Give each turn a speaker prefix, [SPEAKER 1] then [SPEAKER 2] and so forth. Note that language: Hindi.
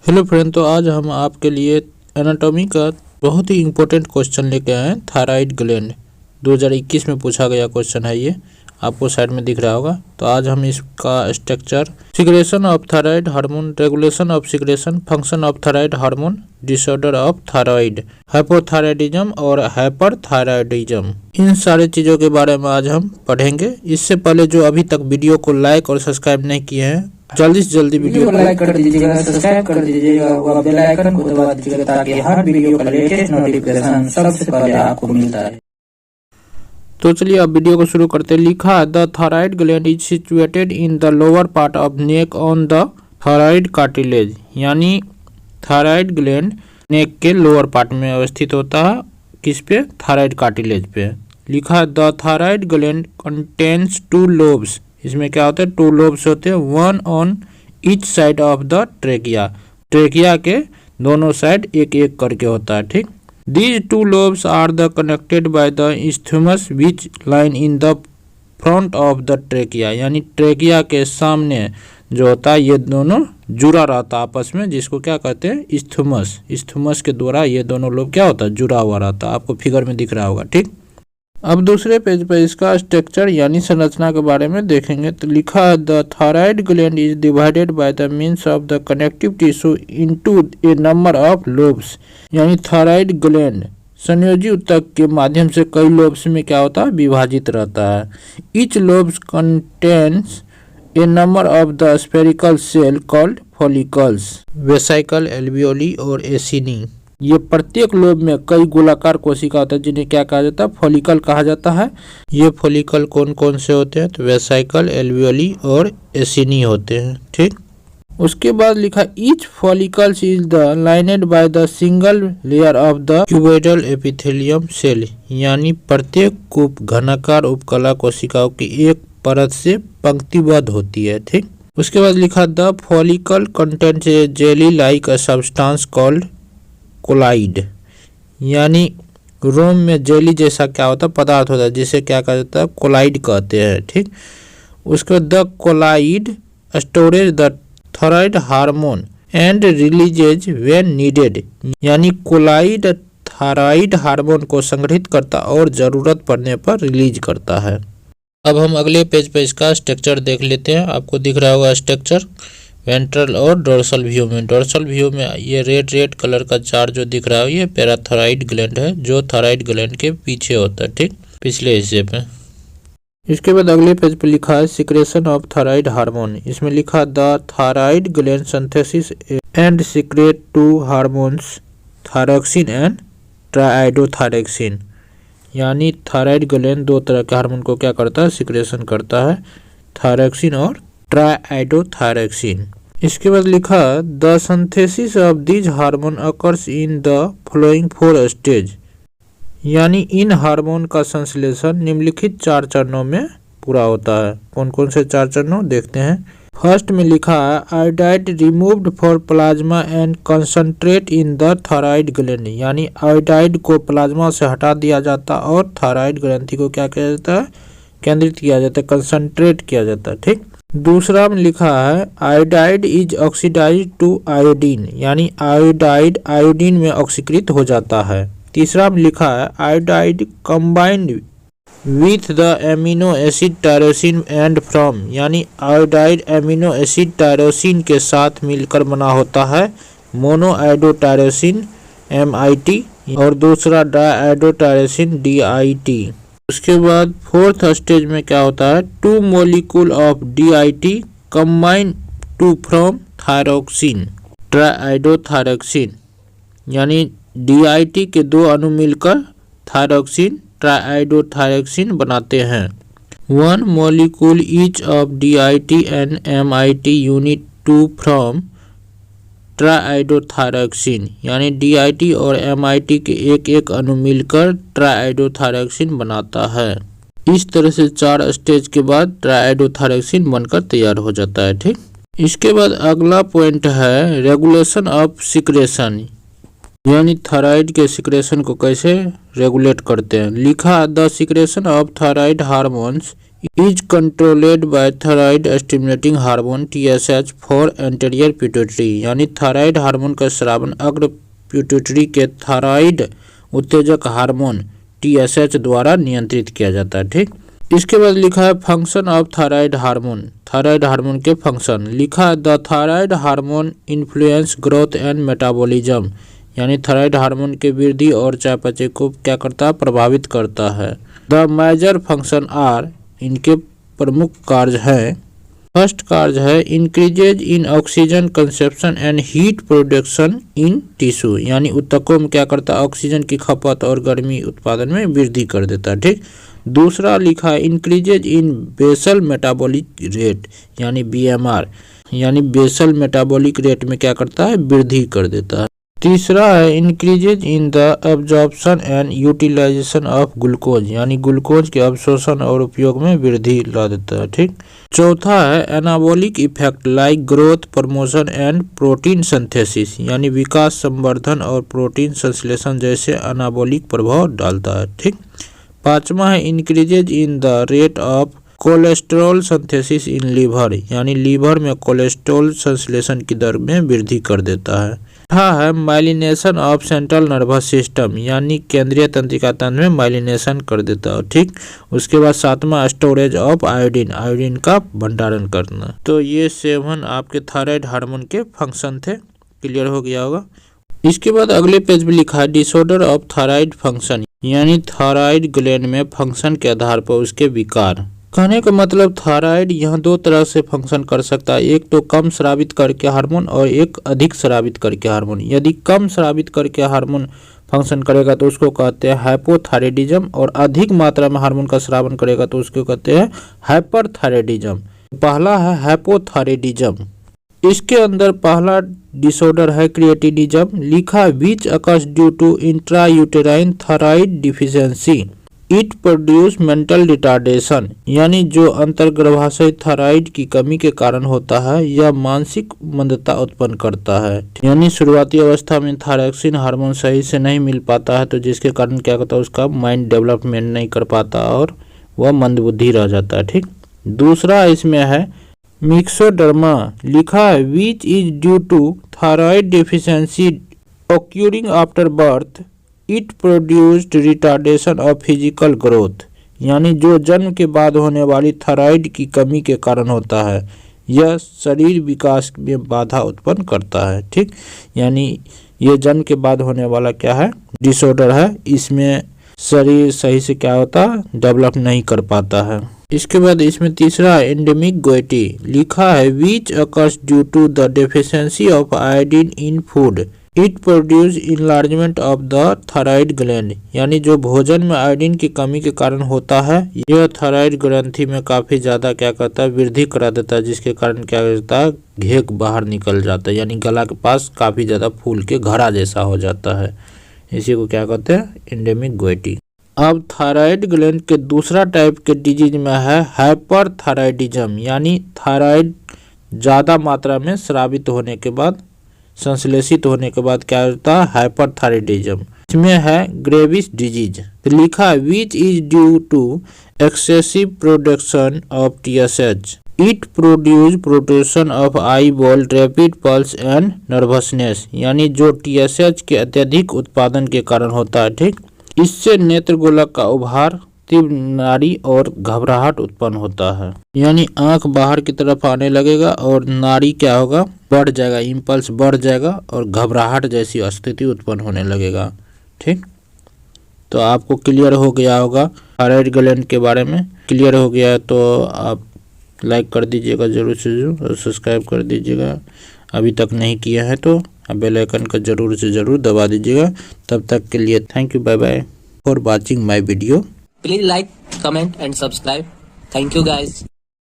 [SPEAKER 1] हेलो फ्रेंड, तो आज हम आपके लिए एनाटॉमी का बहुत ही इम्पोर्टेंट क्वेश्चन लेके आए हैं। थायराइड ग्लैंड 2021 में पूछा गया क्वेश्चन है। ये आपको साइड में दिख रहा होगा। तो आज हम इसका structure, secretion of thyroid hormone, regulation of secretion, function of thyroid hormone, disorder of thyroid, hypothyroidism और हाइपरथायराइडिज्म, इन सारे चीज़ों के बारे में आज हम पढ़ेंगे। इससे पहले जो अभी तक वीडियो को लाइक और सब्सक्राइब नहीं किए हैं, जल्दी से जल्दी वीडियो को
[SPEAKER 2] लाइक कर दीजिएगा, सब्सक्राइब कर दीजिएगा और बेल आइकन को दबा दीजिएगा ताकि हर वीडियो का लेटेस्ट नोटिफिकेशन सबसे पहले आपको मिलता है।
[SPEAKER 1] तो चलिए अब वीडियो को शुरू करते हैं। लिखा the thyroid gland is situated in the lower part of neck on the thyroid cartilage, यानी थायराइड ग्लैंड नेक के लोअर पार्ट में अवस्थित होता है। किस पे? थायराइड कार्टिलेज पे। लिखा the thyroid gland contains 2 lobes, इसमें क्या होता है? 2 लोब्स होते हैं, 1 on each side of the trachea, trachea के दोनों साइड एक एक करके होता है। ठीक, These 2 lobes are connected by the isthmus which line in the front of the trachea, यानी ट्रेकिया के सामने जो होता है ये दोनों जुड़ा रहता है आपस में, जिसको क्या कहते हैं? इस्थुमस। इस्थुमस के द्वारा ये दोनों लोब क्या होता है? जुड़ा हुआ रहता है। आपको फिगर में दिख रहा होगा। ठीक, अब दूसरे पेज पर इसका स्ट्रक्चर यानी संरचना के बारे में देखेंगे। तो लिखा the thyroid gland is divided by the means of the connective tissue into A number of lobes, यानी थायराइड ग्लैंड संयोजी ऊतक के माध्यम से कई लोब्स में क्या होता है? विभाजित रहता है। Each lobes contains A number of the spherical shell called follicles, vesicle, alveoli और एसिनी। ये प्रत्येक लोब में कई गोलाकार कोशिका होता है जिन्हें क्या कहा जाता है? फॉलिकल कहा जाता है। ये फॉलिकल कौन कौन से होते हैं? तो वेसाइकल, एल्वियोली और एसिनी होते हैं। ठीक, उसके बाद लिखा each follicles is the lined by the single layer of the cuboidal epithelium cell, यानी प्रत्येक कूप घनाकार उपकला कोशिकाओं की एक परत से पंक्तिबद्ध होती है। ठीक, उसके बाद लिखा the follicle contents a jelly like a substance called colloid, यानी रोम में जेली जैसा क्या होता है? पदार्थ होता है, जिसे क्या कहा जाता है? कोलाइड कहते हैं। ठीक, उसके the colloid storage the thyroid hormone and releases when needed, यानी कोलाइड थायराइड हार्मोन को संग्रहित करता और जरूरत पड़ने पर रिलीज करता है। अब हम अगले पेज पर इसका स्ट्रक्चर देख लेते हैं। आपको दिख रहा होगा स्ट्रक्चर वेंट्रल और डोर्सल व्यू में। डोर्सल व्यू में ये रेड कलर का चार्ट जो दिख रहा है ये पैराथायराइड ग्लैंड है, जो थायराइड ग्लैंड के पीछे होता है। ठीक, पिछले हिस्से पे। इसके बाद अगले पेज पे लिखा है सिक्रेशन ऑफ थायराइड हार्मोन। इसमें लिखा the thyroid gland synthesis and secrete 2 hormones, thyroxine and triiodothyroxine, यानी थायराइड ग्लैंड 2 तरह के हार्मोन को क्या करता है? सिक्रेशन करता है, थायरोक्सिन और ट्राइआइडोथायरोक्सिन। इसके बाद लिखा the synthesis of this hormone occurs in the following 4 stage, यानी इन हार्मोन का संश्लेषण निम्नलिखित 4 चरणों में पूरा होता है। कौन कौन से 4 चरणों देखते हैं। फर्स्ट में लिखा है iodide removed for plasma and concentrate in the thyroid gland, यानी आयोडाइड को प्लाज्मा से हटा दिया जाता और थायराइड ग्रंथि को क्या किया जाता है? केंद्रित किया जाता है, कंसंट्रेट किया जाता है। ठीक, दूसरा में लिखा है iodide is oxidised to iodine, यानी आयोडाइड आयोडीन में ऑक्सीकृत हो जाता है। तीसरा में लिखा है iodide combined with the amino acid tyrosine and from, यानी आयोडाइड एमिनो एसिड टायरोसिन के साथ मिलकर बना होता है मोनोआयोडोटायरोसिन MIT और दूसरा डाइआयोडोटायरोसिन DIT। उसके बाद 4th स्टेज में क्या होता है? 2 molecule of DIT combine to from thyroxine triiodothyroxine, यानी DIT के 2 अणु मिलकर थायरोक्सिन ट्राइआइडोथायरोक्सिन बनाते हैं। 1 molecule each of DIT and MIT unit 2 from triiodothyroxine, यानी DIT और MIT के एक एक अणु मिलकर ट्राइआइडोथायरोक्सिन बनाता है। इस तरह से 4 स्टेज के बाद ट्राइआइडोथायरोक्सिन बनकर तैयार हो जाता है। ठीक, इसके बाद अगला पॉइंट है रेगुलेशन ऑफ सिक्रेशन, यानी थायराइड के सिक्रेशन को कैसे रेगुलेट करते हैं। लिखा the secretion of thyroid hormones is controlled by thyroid stimulating hormone TSH for anterior pituitary, यानी थायराइड हार्मोन का स्रावन अग्र पिट्यूटरी के थायराइड उत्तेजक हार्मोन TSH द्वारा नियंत्रित किया जाता है। ठीक, इसके बाद लिखा है फंक्शन ऑफ थायराइड हार्मोन के फंक्शन। लिखा है the thyroid hormone influence growth and metabolism, यानी थायराइड हार्मोन के वृद्धि और चयापचय को क्या करता है, प्रभावित करता है। द मेजर फंक्शन आर, इनके प्रमुख कार्य हैं। फर्स्ट कार्य है increases in oxygen conception and heat production in tissue, यानी ऊतकों में क्या करता है, ऑक्सीजन की खपत और गर्मी उत्पादन में वृद्धि कर देता है। ठीक, दूसरा लिखा है increases in basal metabolic rate, यानी BMR, यानी बेसल मेटाबॉलिक रेट में क्या करता है, वृद्धि कर देता है। तीसरा है increases in the absorption and utilisation of glucose, यानी ग्लूकोज के अवशोषण और उपयोग में वृद्धि ला देता है। ठीक, चौथा है anabolic effect like growth promotion and protein synthesis, यानी विकास, संवर्धन और प्रोटीन संश्लेषण जैसे एनाबॉलिक प्रभाव डालता है। ठीक, पांचवा है increases in the rate of cholesterol synthesis in liver, यानी लीवर में कोलेस्ट्रॉल संश्लेषण की दर में वृद्धि कर देता है। छठा है myelination of central nervous system, यानी केंद्रीय तंत्रिका तंत्र में माइलिनेशन कर देता है। ठीक, उसके बाद सातवां स्टोरेज ऑफ आयोडीन का भंडारण करना। तो ये 7 आपके थायराइड हार्मोन के फंक्शन थे, क्लियर हो गया होगा। इसके बाद अगले पेज पे लिखा है डिसऑर्डर ऑफ थायराइड फंक्शन, यानी थायराइड ग्लैंड में फंक्शन के आधार पर उसके विकार। कहने का मतलब थायराइड यहाँ 2 तरह से फंक्शन कर सकता है, एक तो कम स्रावित करके हार्मोन और एक अधिक स्रावित करके हार्मोन। यदि कम स्रावित करके हार्मोन फंक्शन करेगा तो उसको कहते हैं हाइपोथायराइडिज्म, और अधिक मात्रा में हार्मोन का स्रावन करेगा तो उसको कहते हैं हाइपरथायराइडिज्म। पहला है हाइपोथायराइडिज्म। इसके अंदर पहला डिसऑर्डर है क्रिएटिनिज्म। लिखा which occurs due to intrauterine thyroid deficiency, it produce mental retardation, यानी जो अंतर्गर्भाशय थायराइड की कमी के कारण होता है यह मानसिक मंदता उत्पन्न करता है। यानी शुरुआती अवस्था में थायरॉक्सिन हार्मोन सही से नहीं मिल पाता है, तो जिसके कारण क्या होता है, उसका माइंड डेवलपमेंट नहीं कर पाता और वह मंदबुद्धि रह जाता है। ठीक, दूसरा इसमें है मिक्सोडर्मा। लिखा है which is due to thyroid deficiency occurring after birth, it produced retardation of physical growth, यानी जो जन्म के बाद होने वाली थायराइड की कमी के कारण होता है यह शरीर विकास में बाधा उत्पन्न करता है। ठीक, यानी ये जन्म के बाद होने वाला क्या है, डिसऑर्डर है, इसमें शरीर सही से क्या होता है, डेवलप नहीं कर पाता है। इसके बाद इसमें तीसरा है एंडेमिक गोइटी। लिखा है which occurs due to the deficiency of iodine in food, it produce enlargement of the thyroid gland, यानी जो भोजन में आयोडीन की कमी के कारण होता है यह थायराइड ग्रंथि में काफी ज्यादा क्या करता है, वृद्धि करा देता है, जिसके कारण क्या होता है, घेक बाहर निकल जाता है, यानी गला के पास काफी ज्यादा फूल के घड़ा जैसा हो जाता है। इसी को क्या कहते हैं, एंडेमिक गोइटी। अब थायराइड ग्लैंड के दूसरा टाइप के डिजीज में है हाइपरथायराइडिज्म, यानी थायराइड ज्यादा मात्रा में स्रावित होने के बाद, संश्लेषित होने के बाद क्या होता है, हाइपरथायराइडिज्म। इसमें है ग्रेविस डिजीज। तो लिखा है which is due to excessive production of TSH, it produce protection of eyeball rapid pulse and nervousness, यानी जो TSH के अत्यधिक उत्पादन के कारण होता है। ठीक, इससे नेत्र गोलक का उभार, तीव्र नाड़ी और घबराहट उत्पन्न होता है, यानी आंख बाहर की तरफ आने लगेगा और नाड़ी क्या होगा, बढ़ जाएगा, इम्पल्स बढ़ जाएगा और घबराहट जैसी स्थिति उत्पन्न होने लगेगा। ठीक, तो आपको क्लियर हो गया होगा थायराइड ग्लैंड के बारे में। क्लियर हो गया है तो आप लाइक कर दीजिएगा जरूर से जरूर, और सब्सक्राइब कर दीजिएगा अभी तक नहीं किया है तो, बेल आइकन का जरूर से जरूर दबा दीजिएगा। तब तक के लिए thank you, bye bye for watching my video.
[SPEAKER 3] Please like, comment and subscribe. Thank you guys.